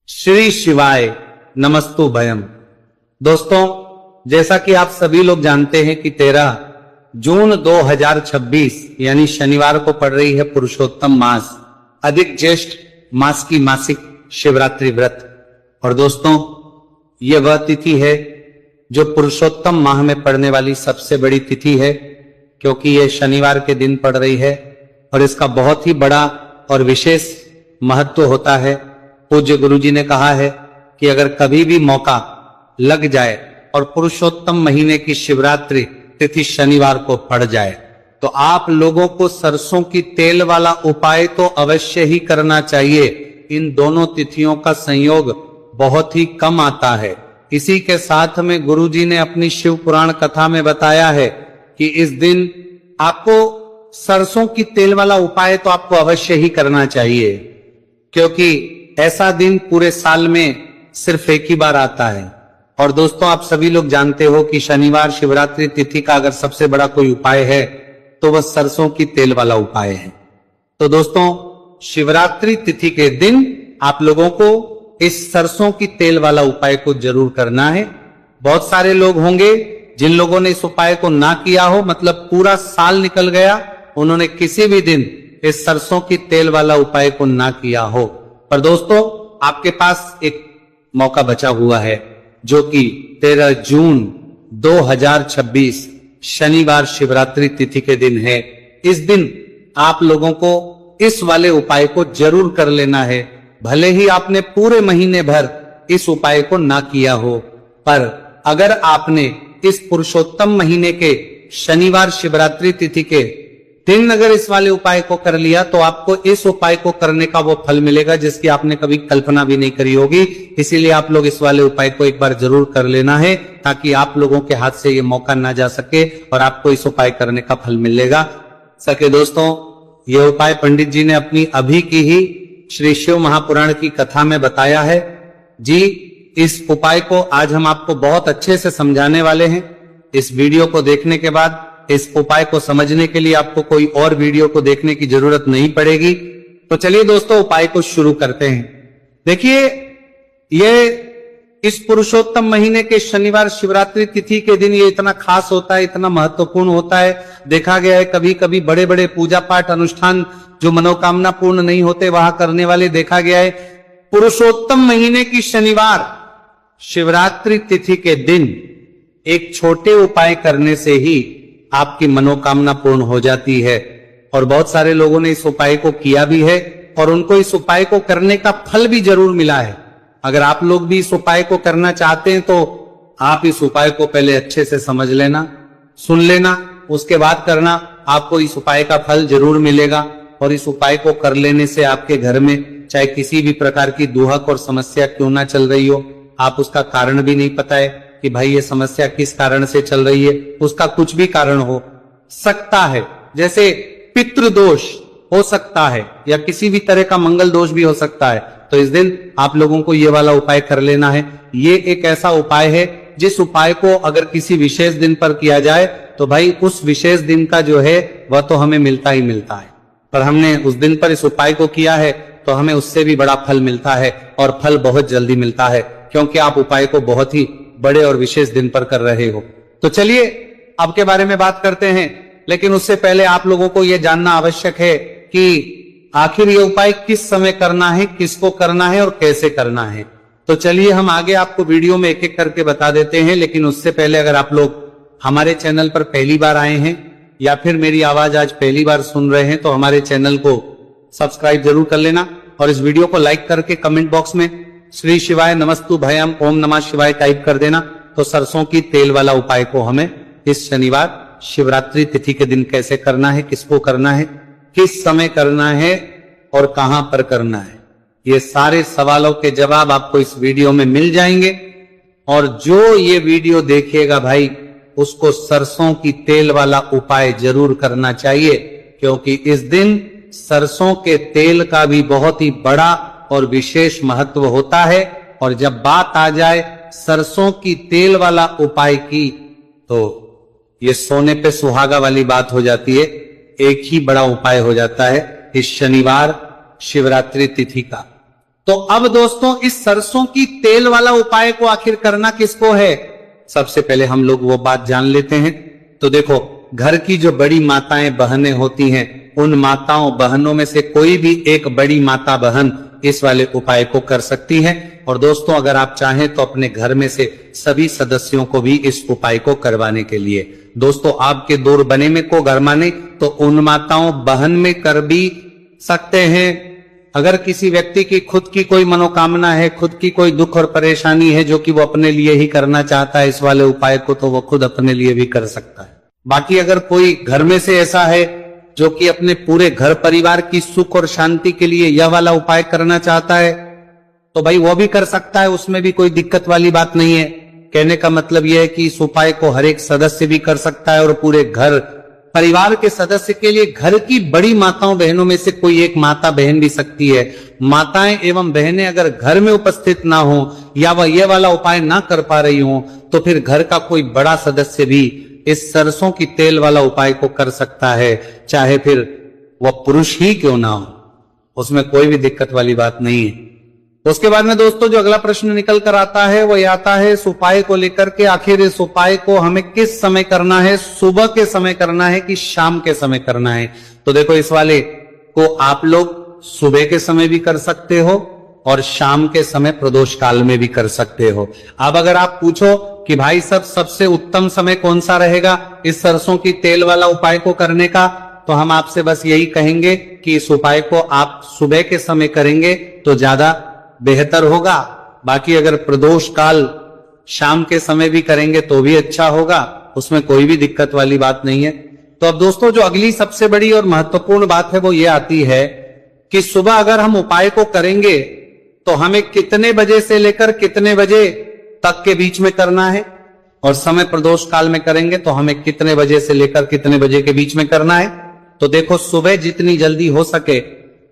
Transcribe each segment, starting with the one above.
श्री शिवाय नमस्तु भयम। दोस्तों, जैसा कि आप सभी लोग जानते हैं कि 13 जून 2026 यानी शनिवार को पड़ रही है पुरुषोत्तम मास अधिक ज्येष्ठ मास की मासिक शिवरात्रि व्रत। और दोस्तों, यह वह तिथि है जो पुरुषोत्तम माह में पड़ने वाली सबसे बड़ी तिथि है, क्योंकि यह शनिवार के दिन पड़ रही है और इसका बहुत ही बड़ा और विशेष महत्व होता है। पूज्य गुरुजी ने कहा है कि अगर कभी भी मौका लग जाए और पुरुषोत्तम महीने की शिवरात्रि तिथि शनिवार को पड़ जाए तो आप लोगों को सरसों की तेल वाला उपाय तो अवश्य ही करना चाहिए। इन दोनों तिथियों का संयोग बहुत ही कम आता है। इसी के साथ में गुरुजी ने अपनी शिव पुराण कथा में बताया है कि इस दिन आपको सरसों की तेल वाला उपाय तो आपको अवश्य ही करना चाहिए, क्योंकि ऐसा दिन पूरे साल में सिर्फ एक ही बार आता है। और दोस्तों, आप सभी लोग जानते हो कि शनिवार शिवरात्रि तिथि का अगर सबसे बड़ा कोई उपाय है तो वह सरसों की तेल वाला उपाय है। तो दोस्तों, शिवरात्रि तिथि के दिन आप लोगों को इस सरसों की तेल वाला उपाय को जरूर करना है। बहुत सारे लोग होंगे जिन लोगों ने इस उपाय को ना किया हो, मतलब पूरा साल निकल गया, उन्होंने किसी भी दिन इस सरसों की तेल वाला उपाय को ना किया हो। पर दोस्तों, आपके पास एक मौका बचा हुआ है जो कि 13 जून 2026 शनिवार शिवरात्रि तिथि के दिन है। इस दिन आप लोगों को इस वाले उपाय को जरूर कर लेना है। भले ही आपने पूरे महीने भर इस उपाय को ना किया हो, पर अगर आपने इस पुरुषोत्तम महीने के शनिवार शिवरात्रि तिथि के दिन अगर इस वाले उपाय को कर लिया तो आपको इस उपाय को करने का वो फल मिलेगा जिसकी आपने कभी कल्पना भी नहीं करी होगी। इसीलिए आप लोग इस वाले उपाय को एक बार जरूर कर लेना है, ताकि आप लोगों के हाथ से ये मौका ना जा सके और आपको इस उपाय करने का फल मिलेगा। सके दोस्तों, ये उपाय पंडित जी ने अपनी अभी की ही श्री शिव महापुराण की कथा में बताया है जी। इस उपाय को आज हम आपको बहुत अच्छे से समझाने वाले हैं। इस वीडियो को देखने के बाद इस उपाय को समझने के लिए आपको कोई और वीडियो को देखने की जरूरत नहीं पड़ेगी। तो चलिए दोस्तों, उपाय को शुरू करते हैं। देखिए, ये इस पुरुषोत्तम महीने के शनिवार शिवरात्रि तिथि के दिन ये इतना खास होता है, इतना महत्वपूर्ण होता है। देखा गया है कभी कभी बड़े बड़े पूजा पाठ अनुष्ठान जो मनोकामना पूर्ण नहीं होते वहां करने वाले देखा गया है। पुरुषोत्तम महीने की शनिवार शिवरात्रि तिथि के दिन एक छोटे उपाय करने से ही आपकी मनोकामना पूर्ण हो जाती है। और बहुत सारे लोगों ने इस उपाय को किया भी है और उनको इस उपाय को करने का फल भी जरूर मिला है। अगर आप लोग भी इस उपाय को करना चाहते हैं तो आप इस उपाय को पहले अच्छे से समझ लेना, सुन लेना, उसके बाद करना। आपको इस उपाय का फल जरूर मिलेगा। और इस उपाय को कर लेने से आपके घर में चाहे किसी भी प्रकार की दुहक और समस्या क्यों ना चल रही हो, आप उसका कारण भी नहीं पता है कि भाई ये समस्या किस कारण से चल रही है, उसका कुछ भी कारण हो सकता है। जैसे पितृदोष हो सकता है या किसी भी तरह का मंगल दोष भी हो सकता है। तो इस दिन आप लोगों को ये वाला उपाय कर लेना है। ये एक ऐसा उपाय है जिस उपाय को अगर किसी विशेष दिन पर किया जाए तो भाई उस विशेष दिन का जो है वह तो हमें मिलता ही मिलता है। पर हमने उस दिन पर इस उपाय को किया है तो हमें उससे भी बड़ा फल मिलता है, और फल बहुत जल्दी मिलता है, क्योंकि आप उपाय को बहुत ही बड़े और विशेष दिन पर कर रहे हो। तो चलिए अब के बारे में बात करते हैं, लेकिन उससे पहले आप लोगों को यह जानना आवश्यक है कि आखिर ये उपाय किस समय करना है, किसको करना है और कैसे करना है। तो चलिए हम आगे आपको वीडियो में एक एक करके बता देते हैं। लेकिन उससे पहले अगर आप लोग हमारे चैनल पर पहली बार आए हैं या फिर मेरी आवाज आज पहली बार सुन रहे हैं तो हमारे चैनल को सब्सक्राइब जरूर कर लेना और इस वीडियो को लाइक करके कमेंट बॉक्स में श्री शिवाय नमस्तु भयम ओम नमः शिवाय टाइप कर देना। तो सरसों की तेल वाला उपाय को हमें इस शनिवार शिवरात्रि तिथि के दिन कैसे करना है, किसको करना है, किस समय करना है और कहां पर करना है, ये सारे सवालों के जवाब आपको इस वीडियो में मिल जाएंगे। और जो ये वीडियो देखेगा भाई उसको सरसों की तेल वाला उपाय जरूर करना चाहिए, क्योंकि इस दिन सरसों के तेल का भी बहुत ही बड़ा और विशेष महत्व होता है। और जब बात आ जाए सरसों की तेल वाला उपाय की तो ये सोने पे सुहागा वाली बात हो जाती है। एक ही बड़ा उपाय हो जाता है इस शनिवार शिवरात्रि तिथि का। तो अब दोस्तों इस सरसों की तेल वाला उपाय को आखिर करना किसको है, सबसे पहले हम लोग वो बात जान लेते हैं। तो देखो, घर की जो बड़ी माताएं बहनें होती हैं, उन माताओं बहनों में से कोई भी एक बड़ी माता बहन इस वाले उपाय को कर सकती है। और दोस्तों अगर आप चाहें तो अपने घर में से सभी सदस्यों को भी इस उपाय को करवाने के लिए, दोस्तों आपके दूर बने में को घर माने तो उन माताओं बहन में कर भी सकते हैं। अगर किसी व्यक्ति की खुद की कोई मनोकामना है, खुद की कोई दुख और परेशानी है जो कि वो अपने लिए ही करना चाहता है इस वाले उपाय को, तो वो खुद अपने लिए भी कर सकता है। बाकी अगर कोई घर में से ऐसा है जो कि अपने पूरे घर परिवार की सुख और शांति के लिए यह वाला उपाय करना चाहता है, तो भाई वो भी कर सकता है, उसमें भी कोई दिक्कत वाली बात नहीं है। कहने का मतलब यह है कि इस उपाय को हर एक सदस्य भी कर सकता है और पूरे घर परिवार के सदस्य के लिए घर की बड़ी माताओं बहनों में से कोई एक माता बहन भी सकती है। माताएं एवं बहनें अगर घर में उपस्थित ना हो या वह ये वाला उपाय ना कर पा रही हो, तो फिर घर का कोई बड़ा सदस्य भी इस सरसों की तेल वाला उपाय को कर सकता है, चाहे फिर वह पुरुष ही क्यों ना हो, उसमें कोई भी दिक्कत वाली बात नहीं है। उसके बाद में दोस्तों जो अगला प्रश्न निकल कर आता है वो यह आता है इस उपाय को लेकर के, आखिर इस उपाय को हमें किस समय करना है, सुबह के समय करना है कि शाम के समय करना है। तो देखो, इस वाले को आप लोग सुबह के समय भी कर सकते हो और शाम के समय प्रदोष काल में भी कर सकते हो। अब अगर आप पूछो कि भाई सब सबसे उत्तम समय कौन सा रहेगा इस सरसों की तेल वाला उपाय को करने का, तो हम आपसे बस यही कहेंगे कि इस उपाय को आप सुबह के समय करेंगे तो ज्यादा बेहतर होगा। बाकी अगर प्रदोष काल शाम के समय भी करेंगे तो भी अच्छा होगा, उसमें कोई भी दिक्कत वाली बात नहीं है। तो अब दोस्तों जो अगली सबसे बड़ी और महत्वपूर्ण बात है वो ये आती है कि सुबह अगर हम उपाय को करेंगे तो हमें कितने बजे से लेकर कितने बजे तक के बीच में करना है, और समय प्रदोष काल में करेंगे तो हमें कितने बजे से लेकर कितने बजे के बीच में करना है। तो देखो, सुबह जितनी जल्दी हो सके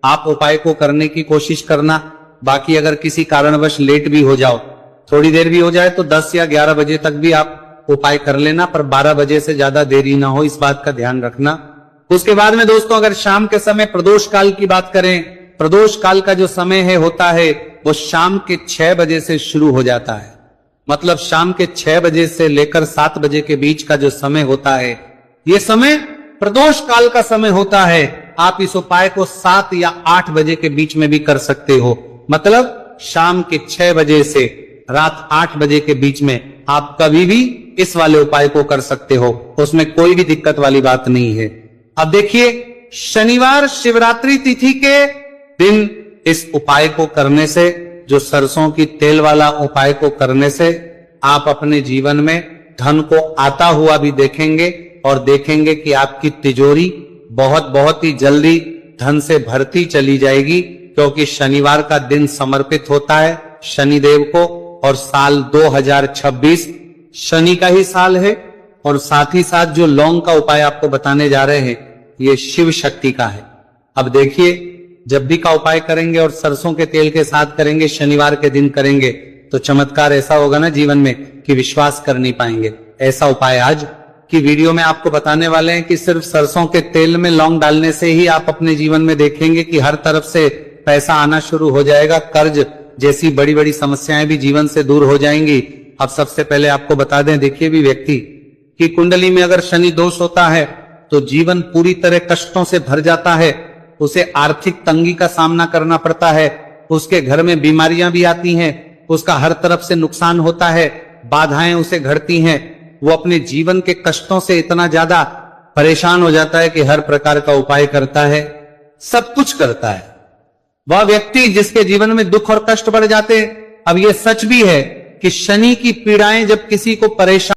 आप उपाय को करने की कोशिश करना। बाकी अगर किसी कारणवश लेट भी हो जाओ, थोड़ी देर भी हो जाए, तो 10 या 11 बजे तक भी आप उपाय कर लेना, पर 12 बजे से ज्यादा देरी ना हो, इस बात का ध्यान रखना। उसके बाद में दोस्तों अगर शाम के समय प्रदोष काल की बात करें, प्रदोष काल का जो समय है होता है वो शाम के 6 बजे से शुरू हो जाता है। मतलब शाम के 6 बजे से लेकर 7 बजे के बीच का जो समय होता है, ये समय प्रदोष काल का समय होता है। आप इस उपाय को 7 या 8 बजे के बीच में भी कर सकते हो। मतलब शाम के 6 बजे से रात 8 बजे के बीच में आप कभी भी इस वाले उपाय को कर सकते हो, उसमें कोई भी दिक्कत वाली बात नहीं है। अब देखिए, शनिवार शिवरात्रि तिथि के दिन इस उपाय को करने से, जो सरसों की तेल वाला उपाय को करने से, आप अपने जीवन में धन को आता हुआ भी देखेंगे और देखेंगे कि आपकी तिजोरी बहुत ही जल्दी धन से भरती चली जाएगी, क्योंकि शनिवार का दिन समर्पित होता है शनिदेव को, और साल 2026 शनि का ही साल है। और साथ ही साथ जो लौंग का उपाय आपको बताने जा रहे हैं ये शिव शक्ति का है। अब देखिए, जब भी का उपाय करेंगे और सरसों के तेल के साथ करेंगे, शनिवार के दिन करेंगे, तो चमत्कार ऐसा होगा ना जीवन में कि विश्वास कर नहीं पाएंगे। ऐसा उपाय आज की वीडियो में आपको बताने वाले हैं कि सिर्फ सरसों के तेल में लौंग डालने से ही आप अपने जीवन में देखेंगे कि हर तरफ से पैसा आना शुरू हो जाएगा, कर्ज जैसी बड़ी बड़ी समस्याएं भी जीवन से दूर हो जाएंगी। अब सबसे पहले आपको बता दें, देखिए भी व्यक्ति की कुंडली में अगर शनि दोष होता है तो जीवन पूरी तरह कष्टों से भर जाता है, उसे आर्थिक तंगी का सामना करना पड़ता है, उसके घर में बीमारियां भी आती हैं, उसका हर तरफ से नुकसान होता है, बाधाएं उसे घड़ती हैं, वो अपने जीवन के कष्टों से इतना ज्यादा परेशान हो जाता है कि हर प्रकार का उपाय करता है, सब कुछ करता है। वह व्यक्ति जिसके जीवन में दुख और कष्ट बढ़ जाते हैं, अब ये सच भी है कि शनि की पीड़ाएं जब किसी को परेशान